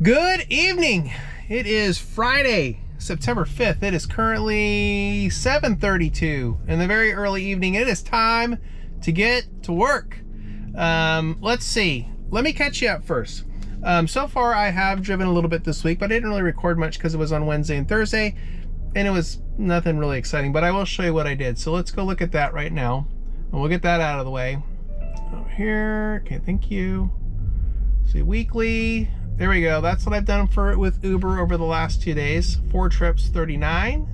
Good evening. It is Friday, September 5th. It is currently 7:32 in the very early evening. It is time to get to work. Let's see. Let me catch you up first. So far I have driven a little bit this week, but I didn't really record much because it was on Wednesday and Thursday, and it was nothing really exciting, but I will show you what I did. So let's go look at that right now, and we'll get that out of the way. Over here, okay, thank you. See, weekly. There we go. That's what I've done with Uber over the last 2 days. 4 trips, 39.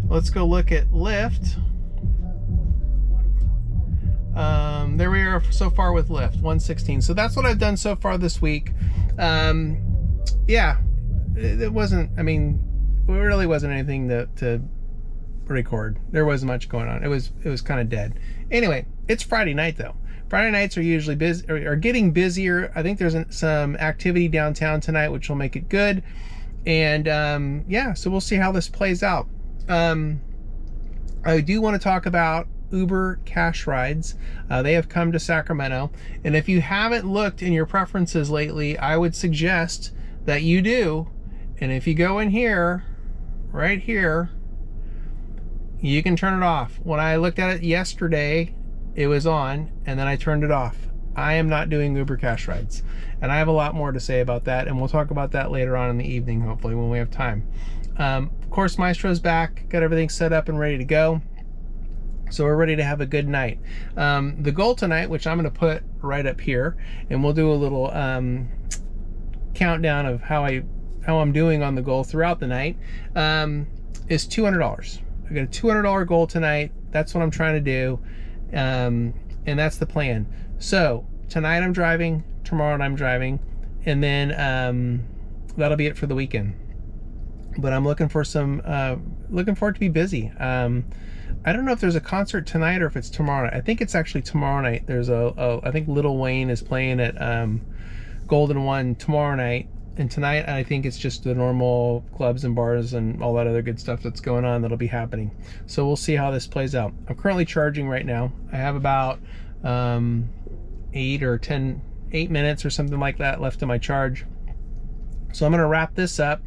Let's go look at Lyft. There we are so far with Lyft, 116. So that's what I've done so far this week. Yeah, it wasn't, I mean, it really wasn't anything to record. There wasn't much going on. It was kind of dead. Anyway, it's Friday night though. Friday nights are usually busy, are getting busier. I think there's some activity downtown tonight, which will make it good. And yeah, so we'll see how this plays out. I do want to talk about Uber cash rides. They have come to Sacramento. And if you haven't looked in your preferences lately, I would suggest that you do. And if you go in here, right here, you can turn it off. When I looked at it yesterday, it was on, and then I turned it off. I am not doing Uber cash rides, and I have a lot more to say about that, and we'll talk about that later on in the evening, hopefully, when we have time. Of course, Mystro's back, got everything set up and ready to go, so we're ready to have a good night. The goal tonight, which I'm going to put right up here, and we'll do a little countdown of how I'm doing on the goal throughout the night, is $200. I got a $200 goal tonight. That's what I'm trying to do. And that's the plan. So tonight I'm driving, tomorrow I'm driving, and then that'll be it for the weekend. But I'm looking for looking for it to be busy. I don't know if there's a concert tonight or if it's tomorrow night. I think it's actually tomorrow night. There's I think Lil Wayne is playing at Golden One tomorrow night. And tonight, I think it's just the normal clubs and bars and all that other good stuff that's going on that'll be happening. So we'll see how this plays out. I'm currently charging right now. I have about 8 minutes or something like that left in my charge. So I'm going to wrap this up.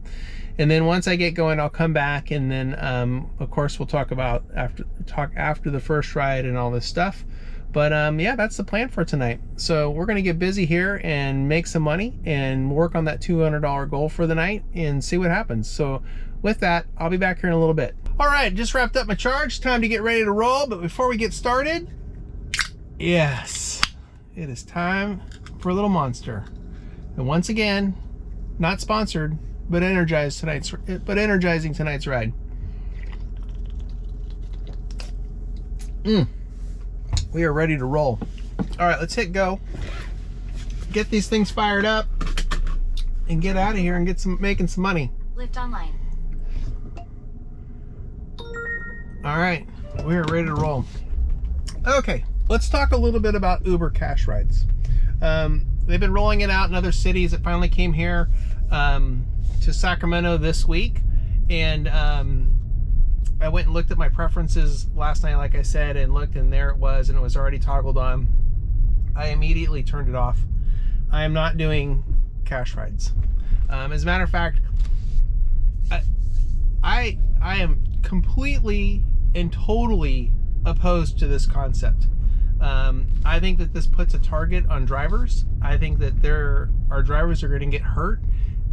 And then once I get going, I'll come back, and then of course we'll talk after the first ride and all this stuff. But yeah, that's the plan for tonight. So we're gonna get busy here and make some money and work on that $200 goal for the night and see what happens. So with that, I'll be back here in a little bit. All right, just wrapped up my charge. Time to get ready to roll. But before we get started, yes, it is time for a little Monster. And once again, not sponsored, but energizing tonight's ride. We are ready to roll. All right, let's hit go. Get these things fired up and get out of here and get making some money. Lyft online. All right, we are ready to roll. Okay, let's talk a little bit about Uber cash rides. They've been rolling it out in other cities. It finally came here to Sacramento this week, and I went and looked at my preferences last night, like I said, and looked, and there it was, and it was already toggled on. I immediately turned it off. I am not doing cash rides. As a matter of fact, I am completely and totally opposed to this concept. I think that this puts a target on drivers. I think that our drivers are going to get hurt,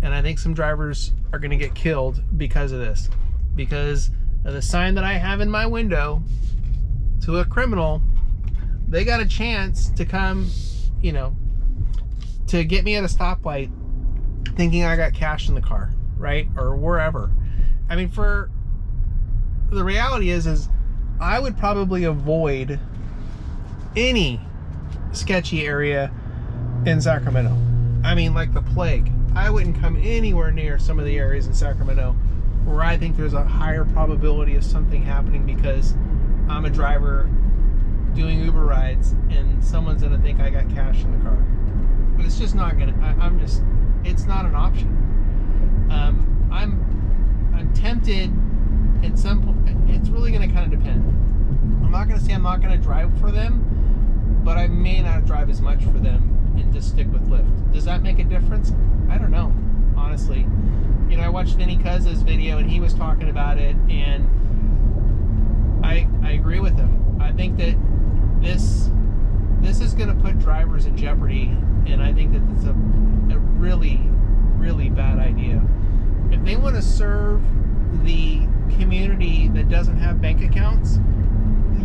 and I think some drivers are going to get killed because of this. Because the sign that I have in my window to a criminal, they got a chance to come, you know, to get me at a stoplight thinking I got cash in the car, right? Or wherever. I mean, the reality is I would probably avoid any sketchy area in Sacramento. I mean, like the plague. I wouldn't come anywhere near some of the areas in Sacramento where I think there's a higher probability of something happening because I'm a driver doing Uber rides and someone's gonna think I got cash in the car. But it's just not gonna, it's not an option. I'm tempted at some point. It's really gonna kind of depend. I'm not gonna say I'm not gonna drive for them, but I may not drive as much for them and just stick with Lyft. Does that make a difference? I don't know. watched Vinny Cuz's video and he was talking about it, and I agree with him. I think that this is going to put drivers in jeopardy, and I think that it's a really, really bad idea. If they want to serve the community that doesn't have bank accounts,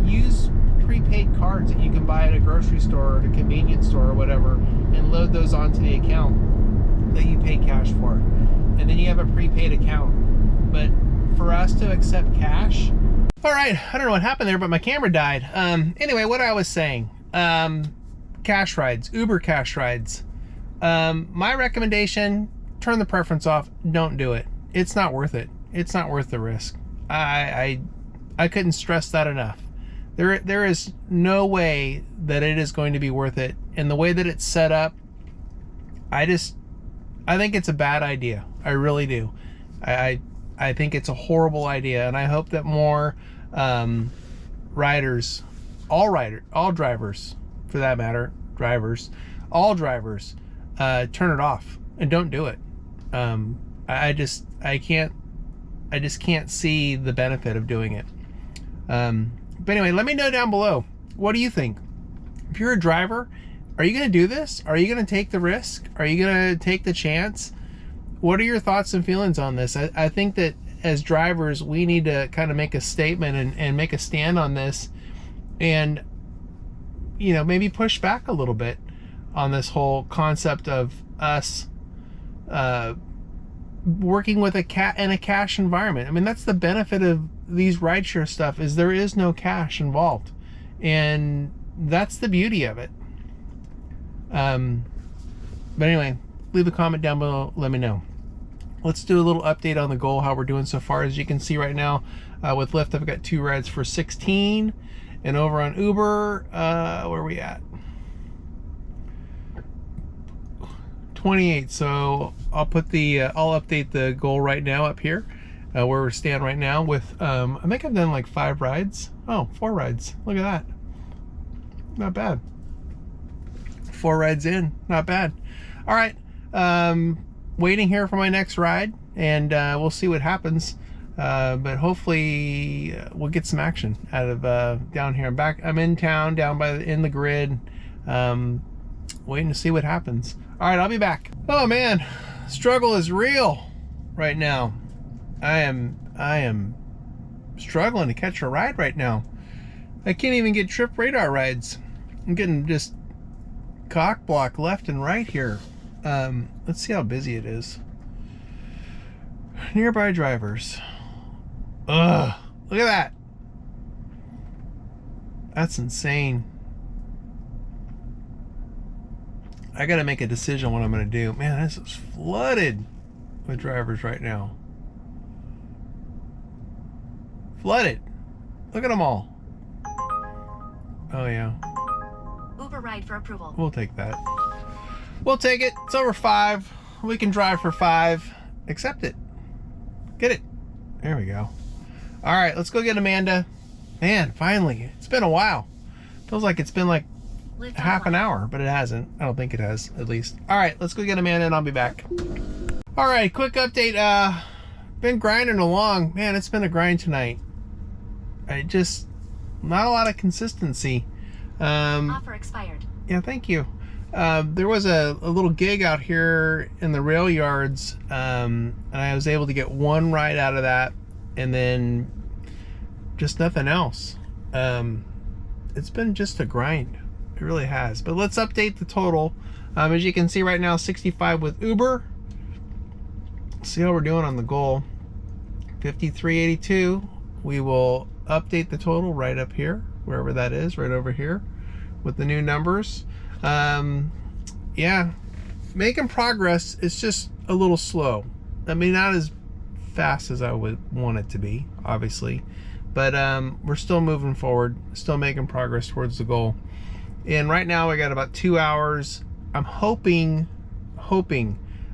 use prepaid cards that you can buy at a grocery store or at a convenience store or whatever, and load those onto the account that you pay cash for, and then you have a prepaid account. But for us to accept cash, all right, I don't know what happened there, but my camera died. Anyway, what I was saying, cash rides, Uber cash rides. My recommendation, turn the preference off. Don't do it. It's not worth it. It's not worth the risk. I couldn't stress that enough. There is no way that it is going to be worth it. And the way that it's set up, I think it's a bad idea. I really do. I think it's a horrible idea, and I hope that more riders, all drivers for that matter, all drivers, turn it off and don't do it. I just can't see the benefit of doing it. But anyway, let me know down below. What do you think? If you're a driver, are you going to do this? Are you going to take the risk? Are you going to take the chance? What are your thoughts and feelings on this? I think that as drivers, we need to kind of make a statement and make a stand on this, and maybe push back a little bit on this whole concept of us working with in a cash environment. I mean, that's the benefit of these rideshare stuff, is there is no cash involved, and that's the beauty of it. But anyway, leave a comment down below, let me know. Let's do a little update on the goal, how we're doing so far. As you can see right now, with Lyft, I've got 2 rides for 16, and over on Uber, where are we at? 28. So I'll put I'll update the goal right now up here, where we stand right now with, I think I've done like 5 rides. Oh, 4 rides. Look at that. Not bad. 4 rides in, not bad. All right, waiting here for my next ride, and we'll see what happens. But hopefully we'll get some action out of down here. I'm in town, down in the grid, waiting to see what happens. All right, I'll be back. Oh man, struggle is real right now. I am struggling to catch a ride right now. I can't even get trip radar rides. I'm getting just cock block left and right here. Let's see how busy it is. Nearby drivers. Ugh, look at that. That's insane. I gotta make a decision on what I'm gonna do. Man, this is flooded with drivers right now. Flooded. Look at them all. Oh yeah. Uber ride for approval. We'll take that. We'll take it. It's over 5. We can drive for 5. Accept it. Get it. There we go. All right, let's go get Amanda. Man, finally. It's been a while. Feels like it's been like half an hour, but it hasn't. I don't think it has, at least. All right, let's go get Amanda and I'll be back. All right, quick update. Been grinding along. Man, it's been a grind tonight. Not a lot of consistency. Offer expired. Yeah, thank you. There was a little gig out here in the rail yards, and I was able to get 1 ride out of that, and then just nothing else. It's been just a grind. It really has. But let's update the total. As you can see right now, 65 with Uber. Let's see how we're doing on the goal. 53.82. We will update the total right up here, wherever that is, right over here, with the new numbers. Yeah, making progress. It's just a little slow. I mean, not as fast as I would want it to be, obviously, but we're still moving forward, still making progress towards the goal. And right now I got about 2 hours. I'm hoping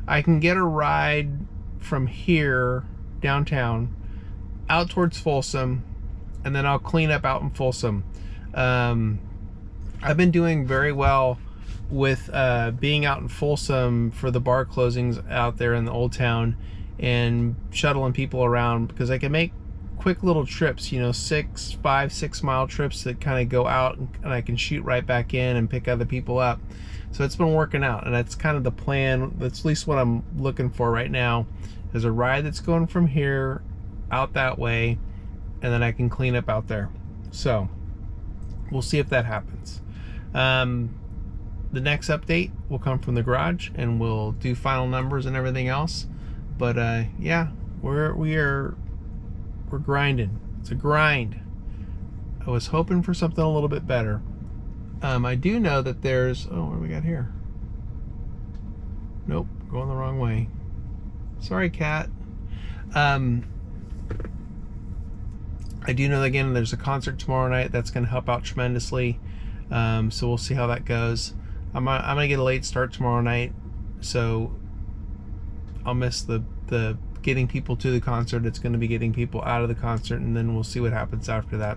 I can get a ride from here downtown out towards Folsom, and then I'll clean up out in Folsom. I've been doing very well with being out in Folsom for the bar closings out there in the old town, and shuttling people around, because I can make quick little trips, you know, 5-6 mile trips that kind of go out, and I can shoot right back in and pick other people up. So it's been working out, and that's kind of the plan. That's at least what I'm looking for right now, is a ride that's going from here out that way, and then I can clean up out there. So we'll see if that happens. The next update will come from the garage, and we'll do final numbers and everything else. But yeah, we're grinding. It's a grind. I was hoping for something a little bit better. I do know that there's, oh, what do we got here? Nope, going the wrong way. Sorry, cat. I do know, again, there's a concert tomorrow night that's going to help out tremendously. So we'll see how that goes. I'm gonna get a late start tomorrow night, so I'll miss the getting people to the concert. It's going to be getting people out of the concert, and then we'll see what happens after that.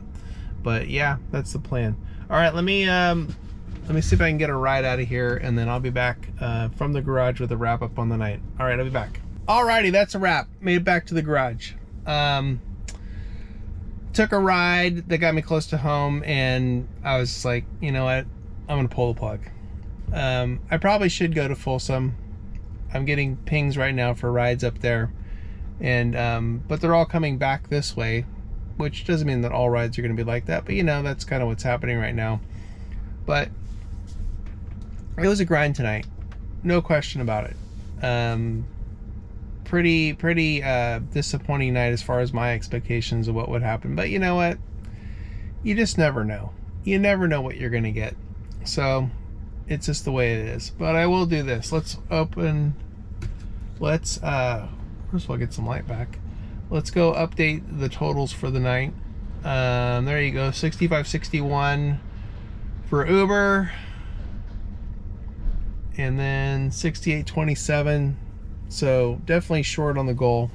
But yeah, that's the plan. All right, let me see if I can get a ride out of here, and then I'll be back from the garage with a wrap up on the night. All right, I'll be back. Alrighty, that's a wrap. Made it back to the garage. Took a ride that got me close to home, and I was like, you know what, I'm gonna pull the plug. I probably should go to Folsom. I'm getting pings right now for rides up there, and but they're all coming back this way, which doesn't mean that all rides are going to be like that, but you know, that's kind of what's happening right now. But it was a grind tonight, no question about it. Pretty disappointing night as far as my expectations of what would happen, but you know what, you just never know. You never know what you're going to get, so it's just the way it is. But I will do this. Let's first of all, get some light back. Let's go update the totals for the night. There you go, 65.61 for Uber, and then 68.27. So definitely short on the goal.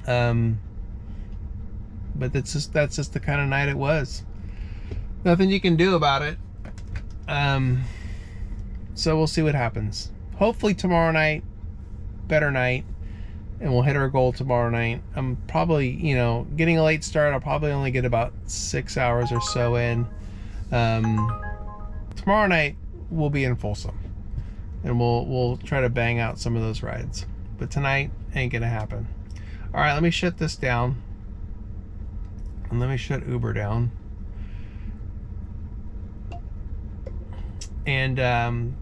But that's just the kind of night it was. Nothing you can do about it. So we'll see what happens. Hopefully tomorrow night, better night, and we'll hit our goal tomorrow night. I'm probably, you know, getting a late start. I'll probably only get about 6 hours or so in. Tomorrow night we'll be in Folsom, and we'll try to bang out some of those rides. But tonight ain't gonna happen. All right, let me shut this down, and let me shut Uber down. And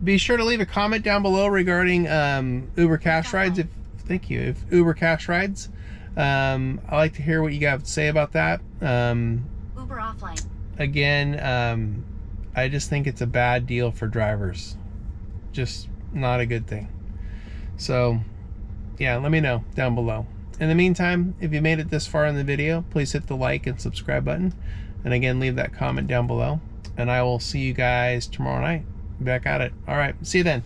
be sure to leave a comment down below regarding Uber Cash Rides. Thank you. If Uber Cash Rides, I like to hear what you have to say about that. Uber offline. Again, I just think it's a bad deal for drivers. Just not a good thing. So yeah, let me know down below. In the meantime, if you made it this far in the video, please hit the like and subscribe button. And again, leave that comment down below. And I will see you guys tomorrow night. Back at it. All right. See you then.